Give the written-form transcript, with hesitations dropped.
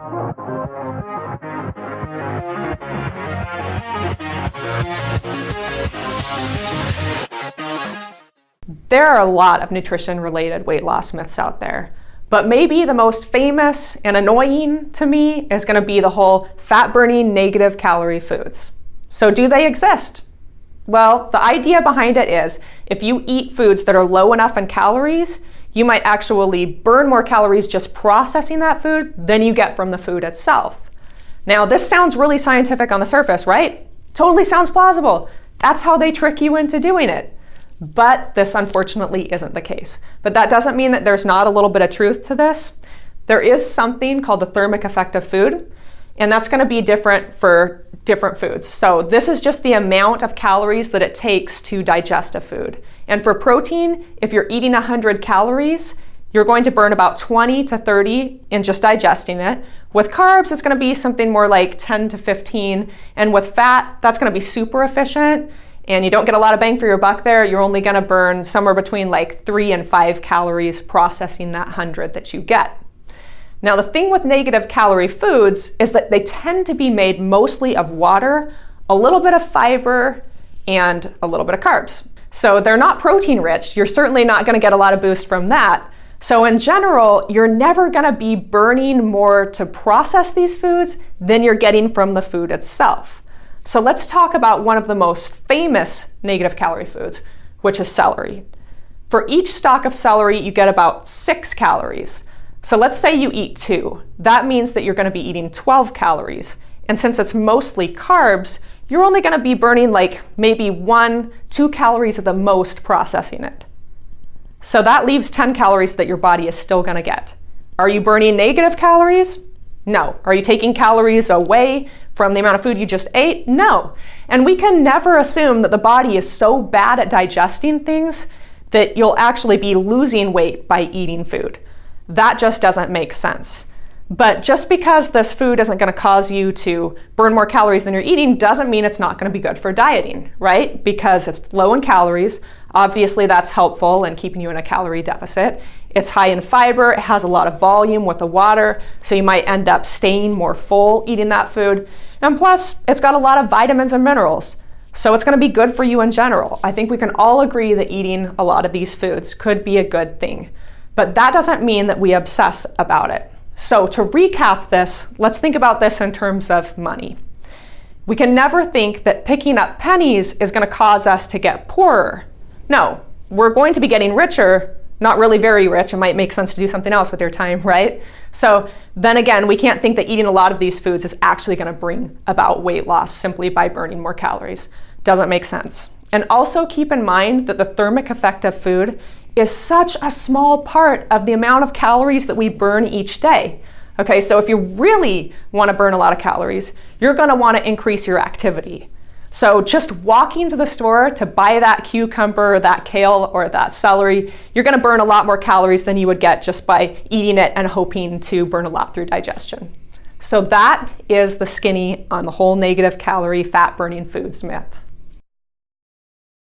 There are a lot of nutrition-related weight loss myths out there, but maybe the most famous and annoying to me is going to be the whole fat-burning negative calorie foods. So do they exist? Well, the idea behind it is if you eat foods that are low enough in calories, you might actually burn more calories just processing that food than you get from the food itself. Now, this sounds really scientific on the surface, right? Totally sounds plausible. That's how they trick you into doing it. But this unfortunately isn't the case. But that doesn't mean that there's not a little bit of truth to this. There is something called the thermic effect of food, and that's going to be different for different foods. So this is just the amount of calories that it takes to digest a food. And for protein, if you're eating 100 calories, you're going to burn about 20 to 30 in just digesting it. With carbs, it's going to be something more like 10 to 15. And with fat, that's going to be super efficient. And you don't get a lot of bang for your buck there. You're only going to burn somewhere between like 3 and 5 calories processing that 100 that you get. Now, the thing with negative calorie foods is that they tend to be made mostly of water, a little bit of fiber, and a little bit of carbs. So they're not protein rich. You're certainly not going to get a lot of boost from that. So in general, you're never going to be burning more to process these foods than you're getting from the food itself. So let's talk about one of the most famous negative calorie foods, which is celery. For each stalk of celery, you get about 6 calories. So let's say you eat 2. That means that you're going to be eating 12 calories. And since it's mostly carbs, you're only going to be burning like maybe 1-2 calories at the most processing it. So that leaves 10 calories that your body is still going to get. Are you burning negative calories? No. Are you taking calories away from the amount of food you just ate? No. And we can never assume that the body is so bad at digesting things that you'll actually be losing weight by eating food. That just doesn't make sense. But just because this food isn't going to cause you to burn more calories than you're eating doesn't mean it's not going to be good for dieting, right? Because it's low in calories. Obviously, that's helpful in keeping you in a calorie deficit. It's high in fiber. It has a lot of volume with the water, so you might end up staying more full eating that food. And plus, it's got a lot of vitamins and minerals. So it's going to be good for you in general. I think we can all agree that eating a lot of these foods could be a good thing. But that doesn't mean that we obsess about it. So to recap this, let's think about this in terms of money. We can never think that picking up pennies is going to cause us to get poorer. No, we're going to be getting richer, not really very rich. It might make sense to do something else with your time, right? So then again, we can't think that eating a lot of these foods is actually going to bring about weight loss simply by burning more calories. Doesn't make sense. And also keep in mind that the thermic effect of food is such a small part of the amount of calories that we burn each day. Okay, so if you really want to burn a lot of calories, you're going to want to increase your activity. So just walking to the store to buy that cucumber, or that kale, or that celery, you're going to burn a lot more calories than you would get just by eating it and hoping to burn a lot through digestion. So that is the skinny on the whole negative calorie fat burning foods myth.